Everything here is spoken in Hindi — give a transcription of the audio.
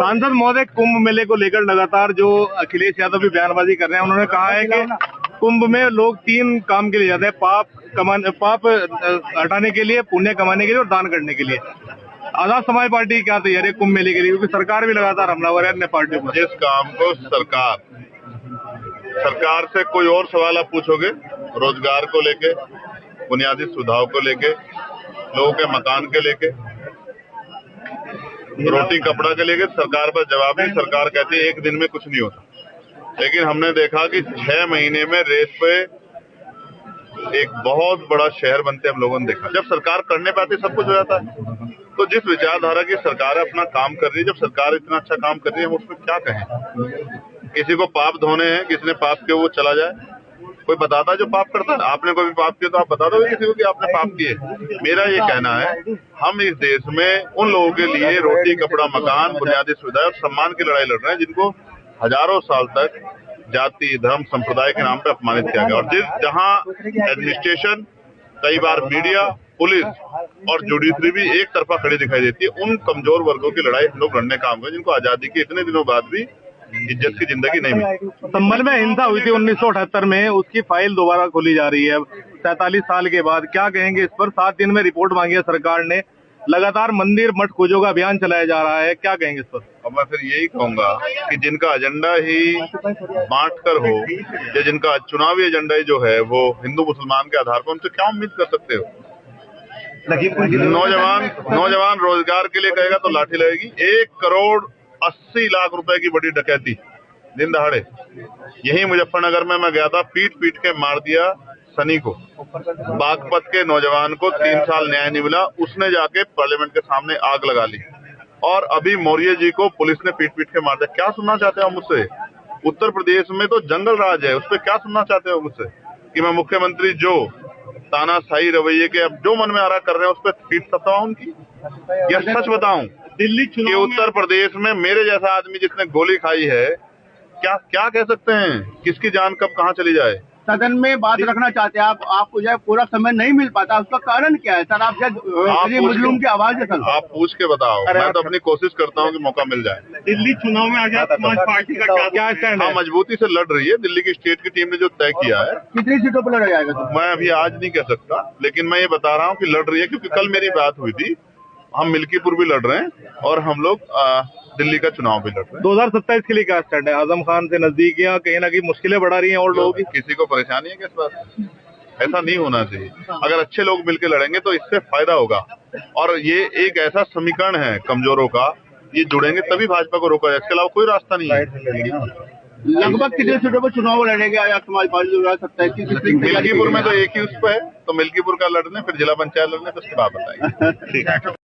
सांसद महोदय, कुंभ मेले को लेकर लगातार जो अखिलेश यादव भी बयानबाजी कर रहे हैं, उन्होंने कहा है कि कुंभ में लोग 3 काम के लिए जाते हैं, पाप हटाने के लिए, पुण्य कमाने के लिए और दान करने के लिए। आजाद समाज पार्टी की क्या तैयारी है कुंभ मेले के लिए, क्योंकि सरकार भी लगातार हमलावर है अन्य पार्टियों पर। जिस काम को सरकार से कोई और सवाल आप पूछोगे, रोजगार को लेके, बुनियादी सुविधाओं को लेके, लोगों के मकान के लेके, रोटी कपड़ा के लेके, सरकार पर जवाब नहीं। सरकार कहती है 1 दिन में कुछ नहीं होता, लेकिन हमने देखा कि 6 महीने में रेत पे एक बहुत बड़ा शहर बनते हम लोगों ने देखा। जब सरकार करने पे आती सब कुछ हो जाता है। तो जिस विचारधारा की सरकार अपना काम कर रही है, जब सरकार इतना अच्छा काम कर रही है, हम उसमें क्या कहें। किसी को पाप धोने हैं, किसी ने पाप किया वो चला जाए। कोई बताता है जो पाप करता है, आपने कोई भी पाप किया तो आप बता दो किसी को कि आपने पाप किए। मेरा ये कहना है, हम इस देश में उन लोगों के लिए रोटी कपड़ा मकान बुनियादी सुविधा और सम्मान की लड़ाई लड़ रहे हैं जिनको हजारों साल तक जाति धर्म संप्रदाय के नाम पे अपमानित किया गया। और जहां एडमिनिस्ट्रेशन, कई बार मीडिया, पुलिस और जुडिशरी भी एक तरफा खड़ी दिखाई देती है, उन कमजोर वर्गों की लड़ाई हम लोग लड़ने का काम है जिनको आजादी के इतने दिनों बाद भी इज्जत की जिंदगी नहीं मिली। संभल में हिंसा हुई थी 1978 में, उसकी फाइल दोबारा खोली जा रही है 47 साल के बाद। क्या कहेंगे इस पर? 7 दिन में रिपोर्ट मांगी है सरकार ने, लगातार मंदिर मठ खोजो का अभियान चलाया जा रहा है, क्या कहेंगे इस पर? अब मैं फिर यही कहूंगा कि जिनका एजेंडा ही बांट कर हो, या जिनका चुनावी एजेंडा ही जो है वो हिंदू मुसलमान के आधार पर, उनसे क्या उम्मीद कर सकते हो। नौजवान रोजगार के लिए कहेगा तो लाठी लगेगी। 1,80,00,000 रुपए की बड़ी डकैती दिन दहाड़े। यही मुजफ्फरनगर में मैं गया था, पीट के मार दिया सनी को। बागपत के नौजवान को 3 साल न्याय नहीं मिला, उसने जाके पार्लियामेंट के सामने आग लगा ली। और अभी मौर्य जी को पुलिस ने पीट के मार दिया। क्या सुनना चाहते हो मुझसे? उत्तर प्रदेश में तो जंगल राज है, उस पर क्या सुनना चाहते हो मुझसे कि मैं मुख्यमंत्री जो तानाशाही रवैये के अब जो मन में आ रहा कर रहे हैं उस पर पीट सकता हूं उनकी? या सच बताऊं दिल्ली कि उत्तर प्रदेश में मेरे जैसा आदमी जिसने गोली खाई है, क्या कह सकते हैं किसकी जान कब कहां चली जाए। सदन में बात रखना चाहते हैं आपको जो पूरा समय नहीं मिल पाता, उसका कारण क्या है सर? आप मुस्लिम की आवाज है सर, आप पूछ के बताओ। मैं तो अपनी कोशिश करता हूं कि मौका मिल जाए। दिल्ली चुनाव में आजाद समाज पार्टी का क्या स्टैंड है? मजबूती से लड़ रही है। दिल्ली की स्टेट की टीम ने जो तय किया है। कितनी सीटों पर लड़ा जाएगा सर? मैं अभी आज नहीं कह सकता, लेकिन मैं ये बता रहा हूँ कि लड़ रही है, क्योंकि कल मेरी बात हुई थी। हम मिल्कीपुर भी लड़ रहे हैं और हम लोग दिल्ली का चुनाव भी लड़ रहे हैं। 2027 के लिए क्या स्टैंड है? आजम खान से नजदीकियां कहीं ना कहीं मुश्किलें बढ़ा रही हैं और लोगों की। किसी को परेशानी है किस बात? ऐसा नहीं होना चाहिए। अगर अच्छे लोग मिलकर लड़ेंगे तो इससे फायदा होगा। और ये एक ऐसा समीकरण है कमजोरों का, ये जुड़ेंगे तभी भाजपा को रोका जाए, इसके अलावा कोई रास्ता नहीं है। लगभग कितने सीटों पर चुनाव लड़ेंगे आजाद समाज पार्टी? मिल्कीपुर में तो एक ही उस पर है, तो मिल्कीपुर का लड़ने, फिर जिला पंचायत लड़ने, फिर उसके बाद बताएंगे। ठीक है।